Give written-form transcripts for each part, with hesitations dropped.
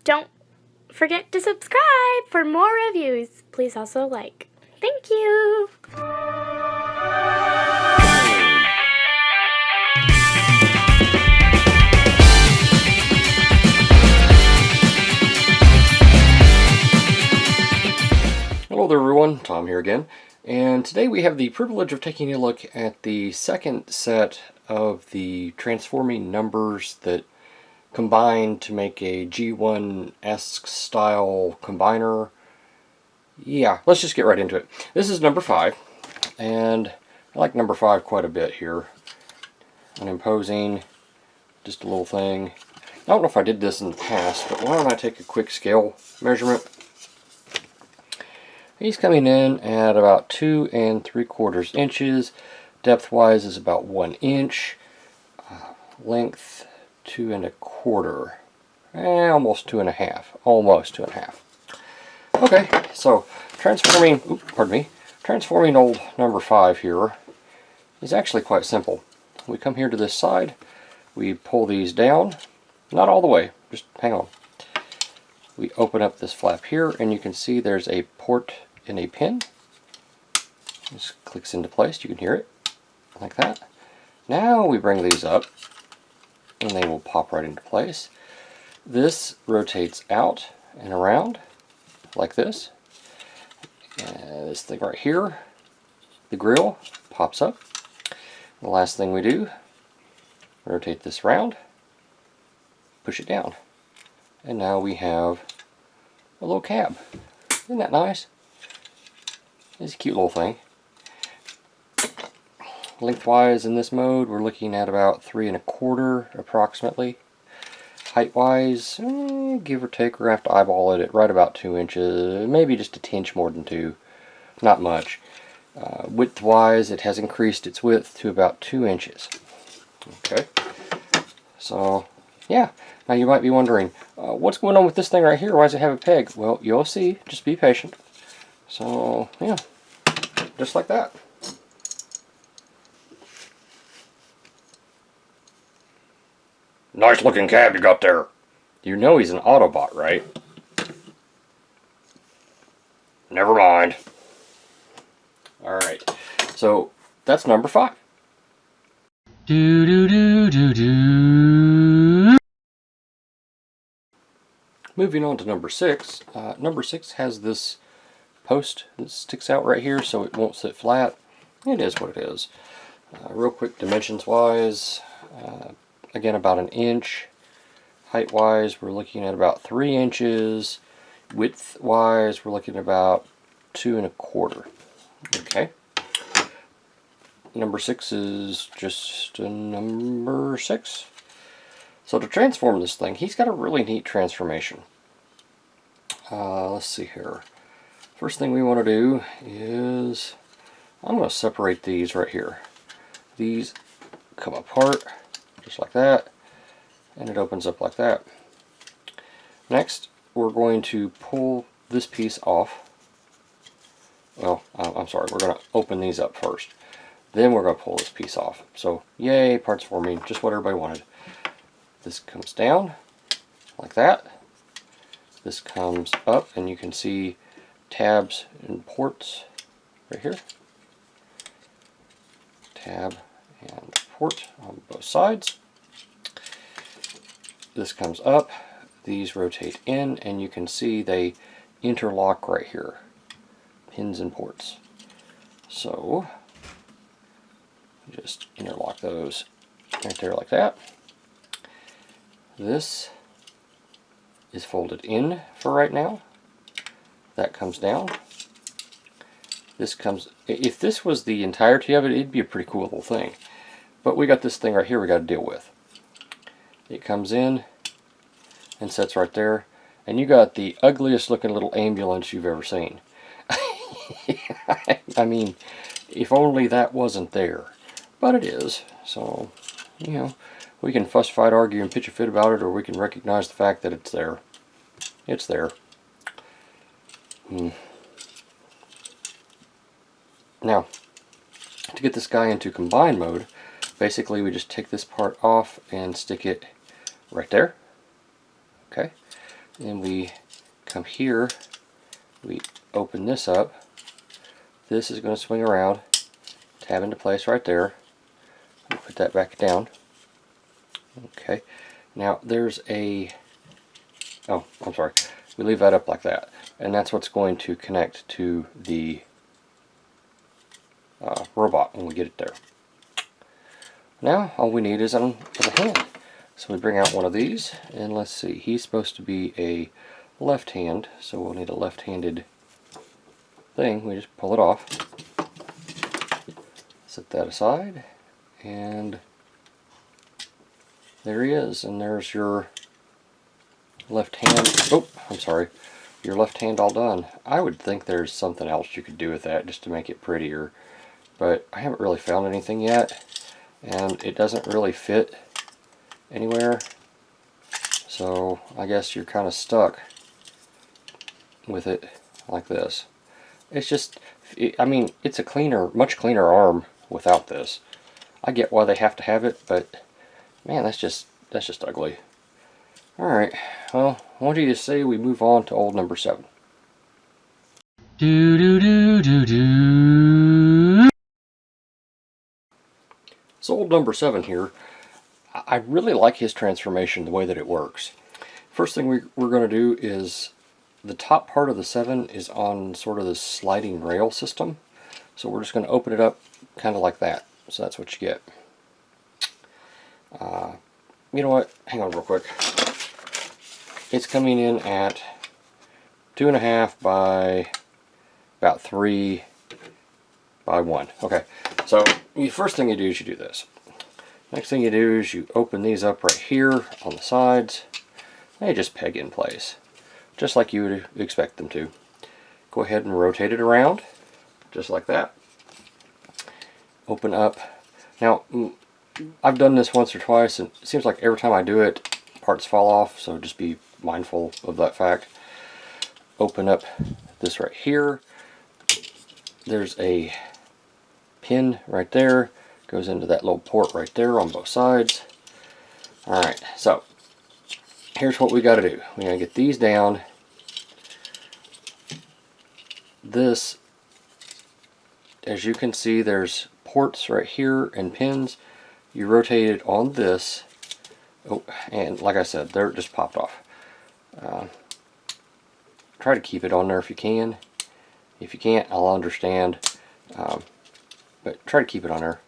don't forget to subscribe for more reviews. Please also like. Thank you. Hello there everyone, Tom here again, and today we have the privilege of taking a look at the second set of the transforming numbers that combine to make a G1-esque style combiner. Yeah, let's just get right into it. This is number 5, and I like number 5 quite a bit here. Unimposing, just a little thing. I don't know if I did this in the past, but why don't I take a quick scale measurement. He's coming in at about 2 3/4 inches. Depth-wise is about 1 inch. Length 2 1/4. Almost 2 1/2. Almost 2 1/2. Okay, so transforming old number 5 here is actually quite simple. We come here to this side, we pull these down, not all the way, just hang on. We open up this flap here, and you can see there's a port in a pin. Just clicks into place. You can hear it like that. Now we bring these up, and they will pop right into place. This rotates out and around like this. And this thing right here, the grill, pops up. The last thing we do, rotate this round, push it down, and now we have a little cab. Isn't that nice? It's a cute little thing. Lengthwise in this mode, we're looking at about 3 1/4 approximately. Height-wise, give or take, we're going to have to eyeball it at right about 2 inches, maybe just a tinge more than 2. Not much. Width-wise, it has increased its width to about 2 inches. Okay. So, yeah. Now you might be wondering, what's going on with this thing right here? Why does it have a peg? Well, you'll see. Just be patient. So, yeah, just like that. Nice looking cab you got there. You know he's an Autobot, right? Never mind. Alright, so that's number 5. Moving on to number 6. Number 6 has this post that sticks out right here, so it won't sit flat. It is what it is. Real quick, dimensions wise, again about 1 inch. Height wise, we're looking at about 3 inches. Width wise, we're looking at about 2 1/4. Okay. Number 6 is just a number 6. So to transform this thing, he's got a really neat transformation. Let's see here. First thing we want to do is, I'm going to separate these right here. These come apart just like that, and it opens up like that. Next, we're going to pull this piece off. Well, I'm sorry, we're going to open these up first. Then we're going to pull this piece off. So, yay, parts forming, just what everybody wanted. This comes down like that. This comes up, and you can see tabs and ports right here. Tab and port on both sides. This comes up, these rotate in, and you can see they interlock right here. Pins and ports. So, just interlock those right there like that. This is folded in for right now. That comes down. This comes, if this was the entirety of it, it'd be a pretty cool little thing. But we got this thing right here we got to deal with. It comes in and sits right there, and you got the ugliest looking little ambulance you've ever seen. I mean, if only that wasn't there. But it is, so, you know, we can fuss, fight, argue, and pitch a fit about it, or we can recognize the fact that it's there. It's there. Now, to get this guy into combine mode, basically we just take this part off and stick it right there. Okay. Then we come here, we open this up. This is going to swing around, tab into place right there. We'll put that back down. Okay, now there's a, oh, I'm sorry, we leave that up like that, and that's what's going to connect to the robot when we get it there. Now all we need is a hand. So we bring out one of these, and let's see, he's supposed to be a left hand, so we'll need a left-handed thing. We just pull it off, set that aside, and there he is. And there's your left hand. Oh, I'm sorry, your left hand all done. I would think there's something else you could do with that just to make it prettier, but I haven't really found anything yet, and it doesn't really fit anywhere, so I guess you're kind of stuck with it like this. It's just, I mean, it's a cleaner, much cleaner arm without this. I get why they have to have it, but man, that's just ugly. Alright, well, I want you to say we move on to old number 7. So old number 7 here, I really like his transformation, the way that it works. First thing we're going to do is, the top part of the 7 is on sort of this sliding rail system. So we're just going to open it up kind of like that. So that's what you get. You know what? Hang on real quick. It's coming in at 2.5 by about 3 by 1. Okay, so the first thing you do is you do this. Next thing you do is you open these up right here on the sides. They just peg in place, just like you would expect them to. Go ahead and rotate it around, just like that. Open up. Now, I've done this once or twice, and it seems like every time I do it, parts fall off, so just be mindful of that fact. Open up this right here. There's a pin right there. Goes into that little port right there on both sides. Alright, so here's what we got to do. We got to get these down. This, as you can see, there's ports right here and pins. You rotate it on this. Oh, and like I said, there it just popped off. Try to keep it on there if you can. If you can't, I'll understand. But try to keep it on there.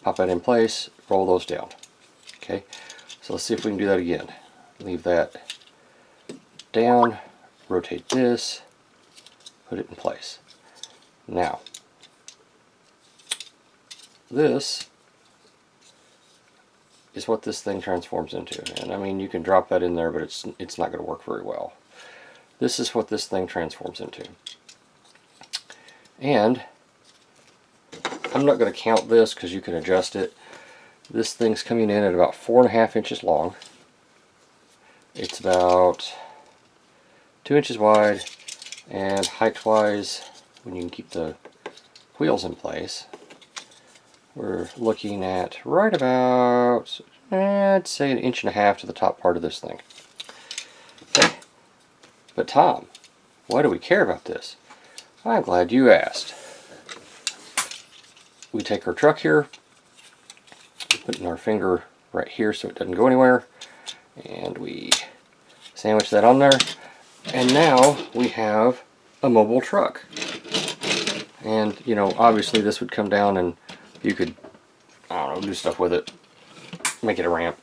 Pop that in place, roll those down. Okay, so let's see if we can do that again. Leave that down, rotate this, put it in place. Now, this is what this thing transforms into. And I mean, you can drop that in there, but it's not going to work very well. This is what this thing transforms into. And I'm not going to count this because you can adjust it. This thing's coming in at about 4.5 inches long. It's about 2 inches wide, and height-wise, when you can keep the wheels in place, we're looking at right about, I'd say, 1.5 inches to the top part of this thing. Okay. But Tom, why do we care about this? I'm glad you asked. We take our truck here, put in our finger right here so it doesn't go anywhere, and we sandwich that on there, and now we have a mobile truck. And you know, obviously this would come down and you could, I don't know, do stuff with it, make it a ramp,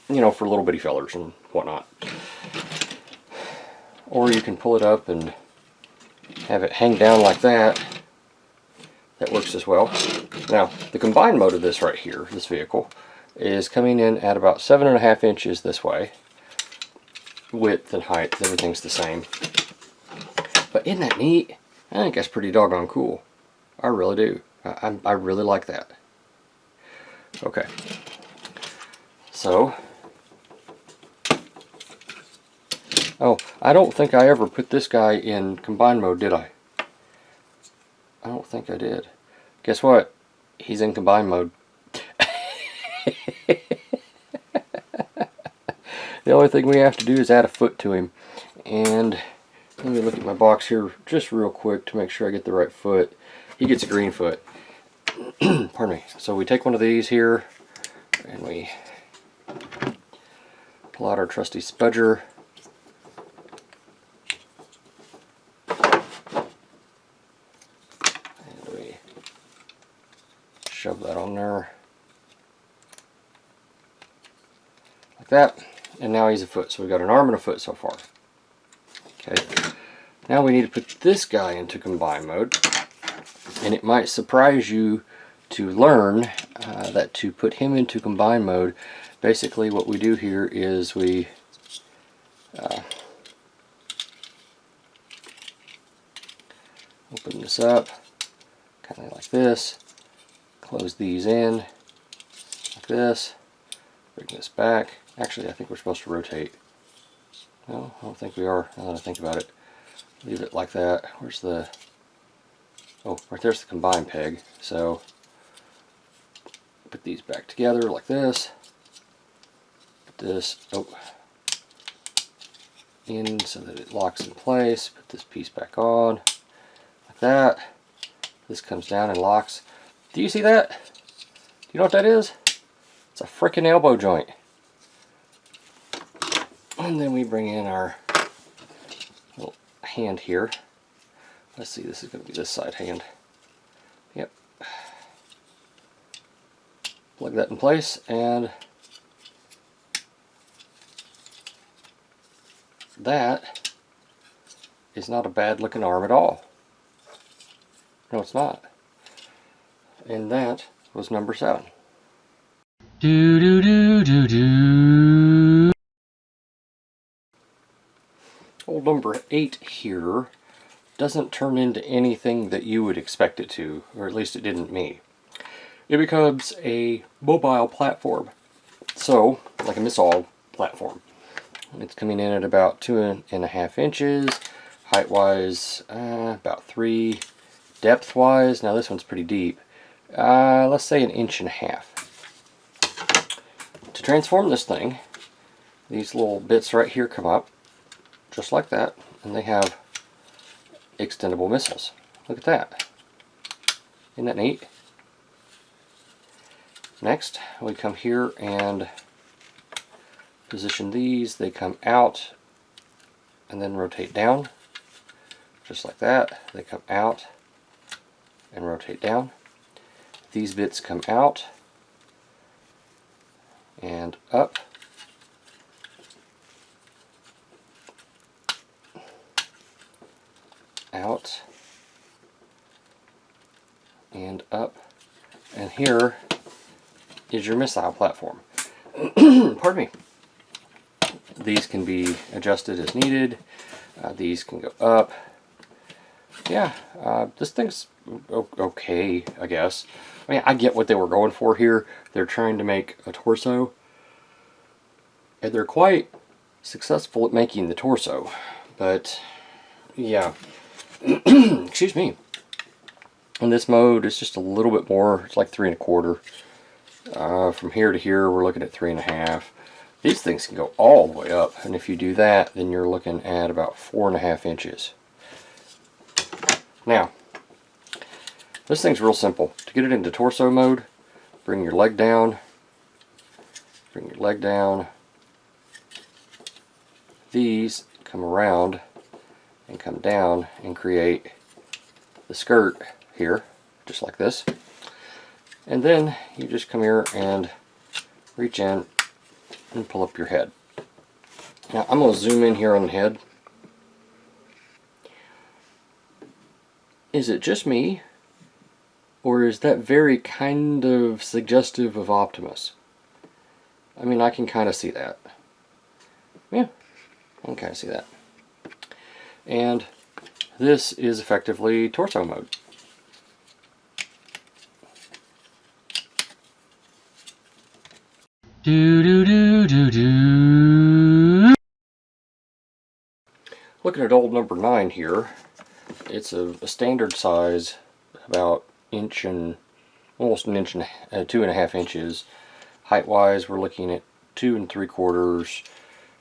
you know, for little bitty fellers and whatnot. Or you can pull it up and have it hang down like that. That works as well. Now, the combined mode of this right here, this vehicle, is coming in at about 7.5 inches this way. Width and height, everything's the same. But isn't that neat? I think that's pretty doggone cool. I really do. I really like that. Okay. So, oh, I don't think I ever put this guy in combined mode, did I? I don't think I did. Guess what? He's in combined mode. The only thing we have to do is add a foot to him. And let me look at my box here just real quick to make sure I get the right foot. He gets a green foot. Pardon me. So we take one of these here and we pull out our trusty spudger. And we shove that on there. Like that. And now he's a foot. So we've got an arm and a foot so far. Okay. Now we need to put this guy into combine mode. And it might surprise you to learn that to put him into combine mode, basically what we do here is we open this up, kind of like this, close these in, like this, bring this back. Actually, I think we're supposed to rotate. No, I don't think we are, now that I think about it. Leave it like that. Where's the... Oh, right there's the combine peg. So, put these back together like this. Put this in so that it locks in place. Put this piece back on, like that. This comes down and locks. Do you see that? Do you know what that is? It's a frickin' elbow joint. And then we bring in our little hand here. Let's see, this is going to be this side hand. Yep. Plug that in place, and that is not a bad looking arm at all. No, it's not. And that was number 7. Do do do do do. Old number 8 here doesn't turn into anything that you would expect it to, or at least it didn't me. It becomes a mobile platform. So, like a missile platform. It's coming in at about 2.5 inches, height-wise about 3, depth-wise, now this one's pretty deep, let's say 1.5 inches. To transform this thing, these little bits right here come up, just like that, and they have extendable missiles. Look at that. Isn't that neat? Next, we come here and position these. They come out and then rotate down, just like that. They come out and rotate down. These bits come out and up. Out and up, and here is your missile platform. Pardon me. These can be adjusted as needed. These can go up. Yeah, this thing's okay, I guess. I mean, I get what they were going for here. They're trying to make a torso, and they're quite successful at making the torso, but yeah. Excuse me. In this mode, it's just a little bit more. It's like 3.25. From here to here, we're looking at 3.5. These things can go all the way up, and if you do that, then you're looking at about 4.5 inches. Now, this thing's real simple. To get it into torso mode, bring your leg down. Bring your leg down. These come around and come down and create the skirt here, just like this. And then you just come here and reach in and pull up your head. Now I'm going to zoom in here on the head. Is it just me, or is that very kind of suggestive of Optimus? I mean, I can kind of see that. Yeah, I can kind of see that. And this is effectively torso mode. Do do do do do. Looking at old number 9 here, it's a standard size, about inch and almost 2.5 inches. Height wise, we're looking at 2 3/4.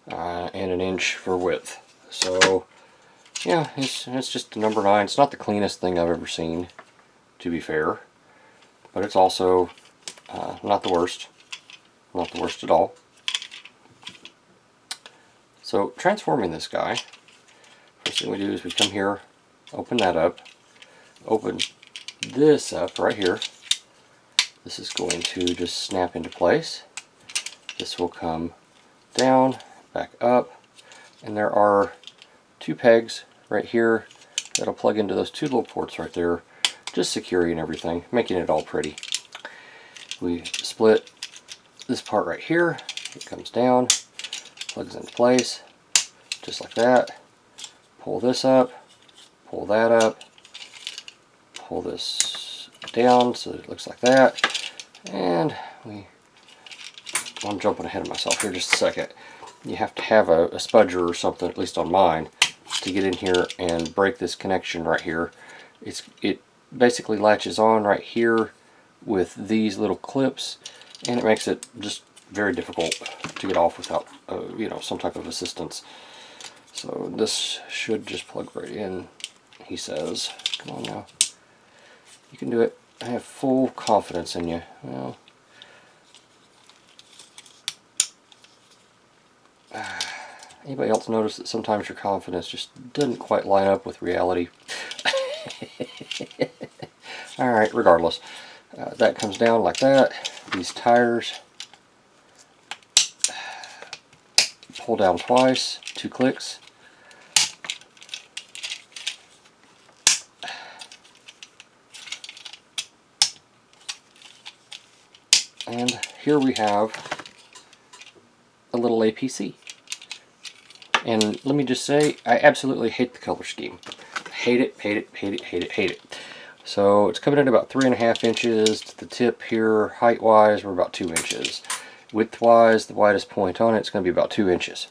and 1 inch for width. So yeah, it's just a number 9. It's not the cleanest thing I've ever seen, to be fair, but it's also not the worst. Not the worst at all. So transforming this guy, first thing we do is we come here, open that up, open this up right here. This is going to just snap into place. This will come down, back up, and there are 2 pegs right here that'll plug into those 2 little ports right there, just securing everything, making it all pretty. We split this part right here, it comes down, plugs into place, just like that. Pull this up, pull that up, pull this down so it looks like that, and I'm jumping ahead of myself here just a second. You have to have a spudger or something, at least on mine, to get in here and break this connection right here. It basically latches on right here with these little clips, and it makes it just very difficult to get off without you know, some type of assistance. So this should just plug right in, he says. Come on now, you can do it. I have full confidence in you. Well, anybody else notice that sometimes your confidence just doesn't quite line up with reality? Alright, regardless. That comes down like that. These tires pull down twice, 2 clicks. And here we have a little APC. And let me just say, I absolutely hate the color scheme. Hate it, hate it, hate it, hate it, hate it. So it's coming in about 3.5 inches to the tip here. Height-wise, we're about 2 inches. Width-wise, the widest point on it's going to be about 2 inches.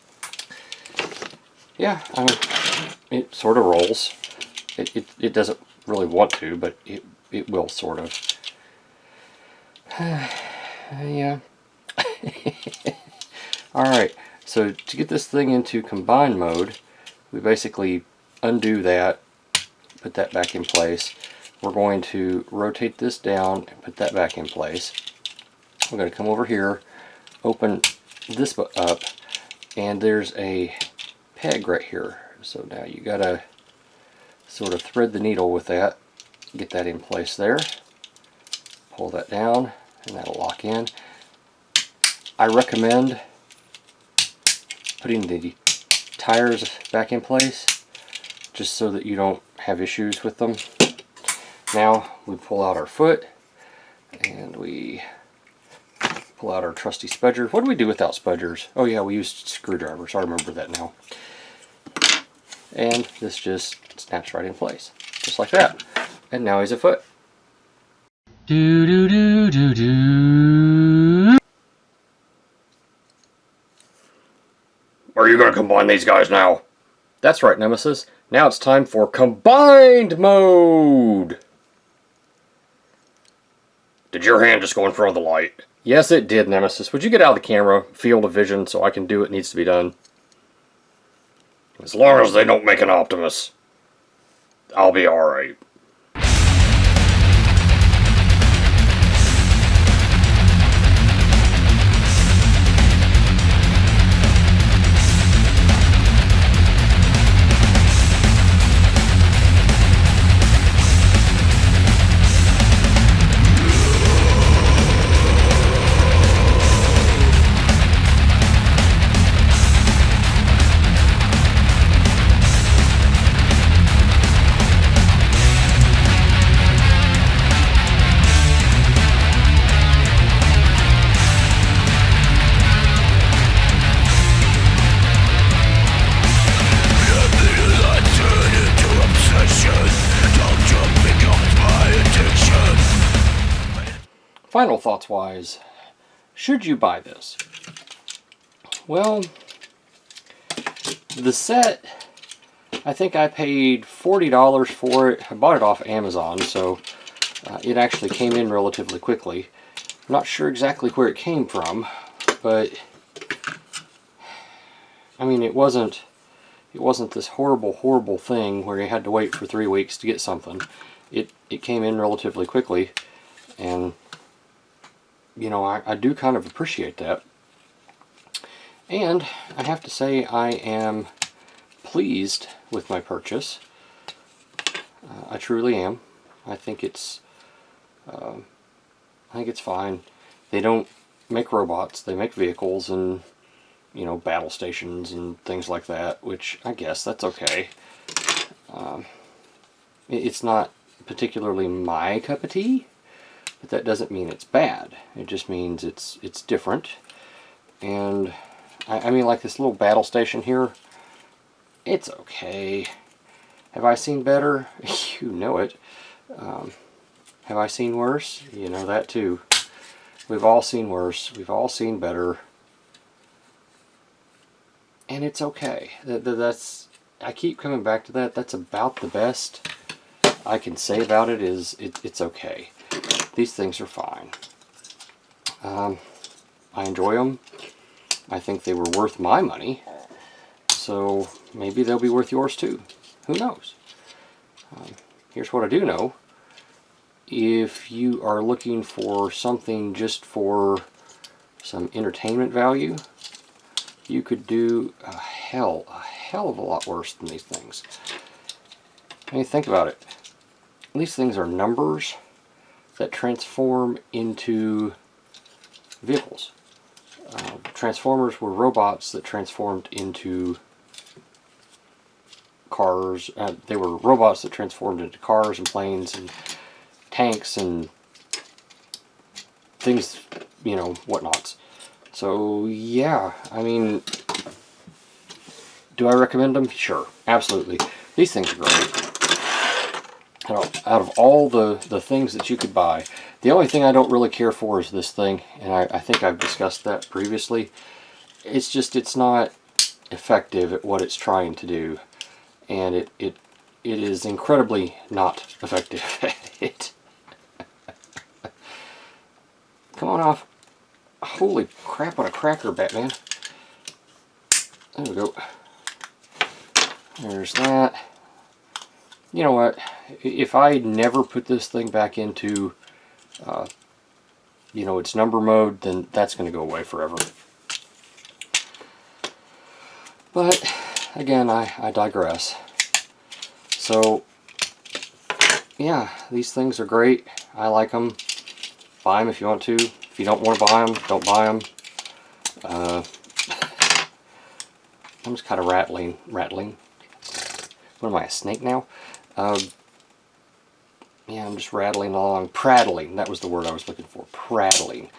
Yeah, I mean, it sort of rolls. It doesn't really want to, but it will sort of. Yeah. Alright, so to get this thing into combine mode, we basically undo that, put that back in place. We're going to rotate this down and put that back in place. We're going to come over here, open this up, and there's a peg right here. So now you gotta sort of thread the needle with that, get that in place there, pull that down, and that'll lock in. I recommend putting the tires back in place just so that you don't have issues with them. Now we pull out our foot and we pull out our trusty spudger. What do we do without spudgers? Oh yeah, we used screwdrivers. I remember that now. And this just snaps right in place, just like that. And now he's a foot. Do do do do do. Are you gonna combine these guys now? That's right, Nemesis. Now it's time for combined mode. Did your hand just go in front of the light? Yes, it did, Nemesis. Would you get out of the camera, field of vision, so I can do what needs to be done? As long as they don't make an Optimus, I'll be alright. Final thoughts wise, should you buy this? Well, the set, I think I paid $40 for it. I bought it off Amazon, so it actually came in relatively quickly. I'm not sure exactly where it came from, but I mean, it wasn't this horrible thing where you had to wait for 3 weeks to get something. It came in relatively quickly, and you know, I do kind of appreciate that. And I have to say I am pleased with my purchase. I truly am. I think it's fine. They don't make robots, they make vehicles and, you know, battle stations and things like that, which I guess that's okay. It's not particularly my cup of tea, but that doesn't mean it's bad. It just means it's different. And I mean, like this little battle station here, it's okay. Have I seen better? You know it. Have I seen worse? You know that too. We've all seen worse. We've all seen better. And it's okay. That's, I keep coming back to that. That's about the best I can say about it is it's okay. These things are fine. I enjoy them. I think they were worth my money. So maybe they'll be worth yours too. Who knows? Here's what I do know. If you are looking for something just for some entertainment value, you could do a hell of a lot worse than these things. I mean, think about it. These things are numbers that transform into vehicles. Transformers were robots that transformed into cars. They were robots that transformed into cars and planes and tanks and things, you know, whatnots. So yeah, I mean, do I recommend them? Sure, absolutely. These things are great. Out of all the things that you could buy, the only thing I don't really care for is this thing, and I think I've discussed that previously. It's not effective at what it's trying to do, and it is incredibly not effective at it. Come on off. Holy crap, what a cracker, Batman. There we go. There's that. You know what? If I never put this thing back into, you know, its number mode, then that's going to go away forever. But, again, I digress. So, yeah, these things are great. I like them. Buy them if you want to. If you don't want to buy them, don't buy them. I'm just kind of rattling. What am I, a snake now? Yeah, I'm just rattling along. Prattling, that was the word I was looking for. Prattling.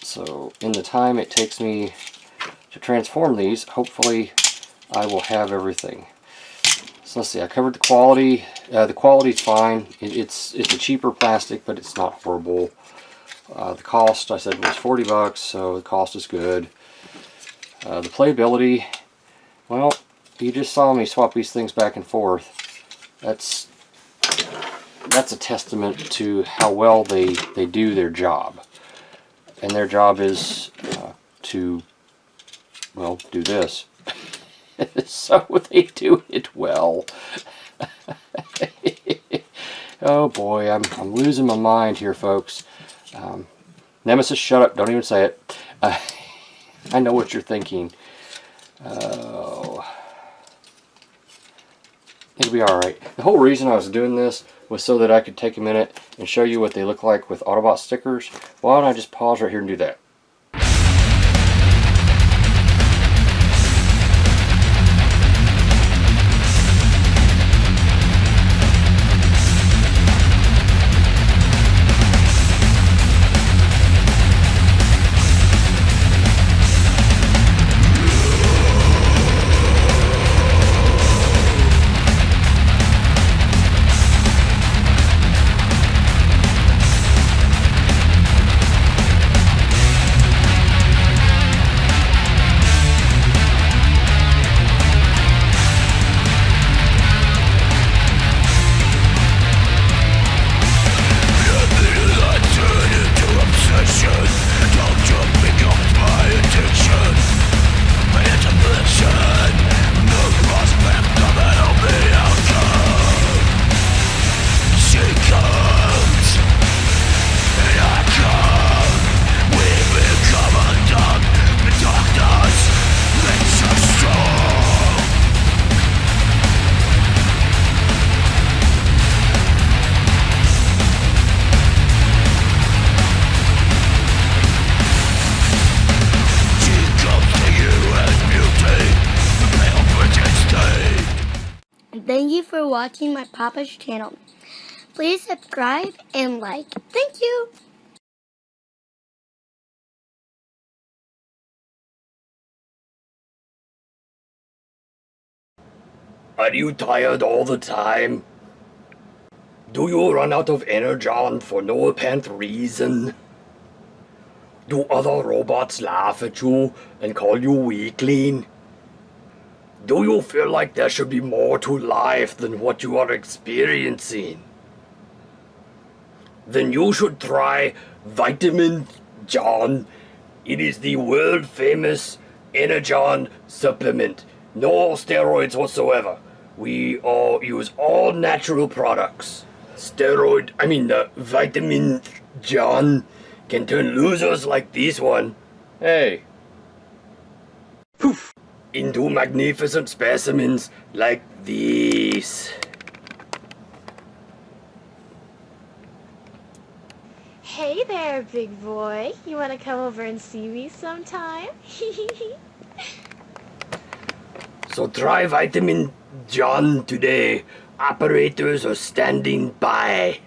So, in the time it takes me to transform these, hopefully I will have everything. So let's see, I covered the quality. The quality's fine. It's a cheaper plastic, but it's not horrible. The cost, I said, was $40, so the cost is good. The playability, well, you just saw me swap these things back and forth. That's a testament to how well they do their job. And their job is to, well, do this. So they do it well. Oh boy, I'm losing my mind here, folks. Nemesis, shut up. Don't even say it. I know what you're thinking. Oh, it'll be alright. The whole reason I was doing this was so that I could take a minute and show you what they look like with Autobot stickers. Why don't I just pause right here and do that? Thank you for watching my Papa's channel. Please subscribe and like. Thank you. Are you tired all the time? Do you run out of energon for no apparent reason? Do other robots laugh at you and call you weakling? Do you feel like there should be more to life than what you are experiencing? Then you should try Vitamin John. It is the world famous Energon supplement. No steroids whatsoever. We all use all natural products. Vitamin John can turn losers like this one, Hey, poof, into magnificent specimens like these. Hey there, big boy. You want to come over and see me sometime? So try Vitamin John today. Operators are standing by.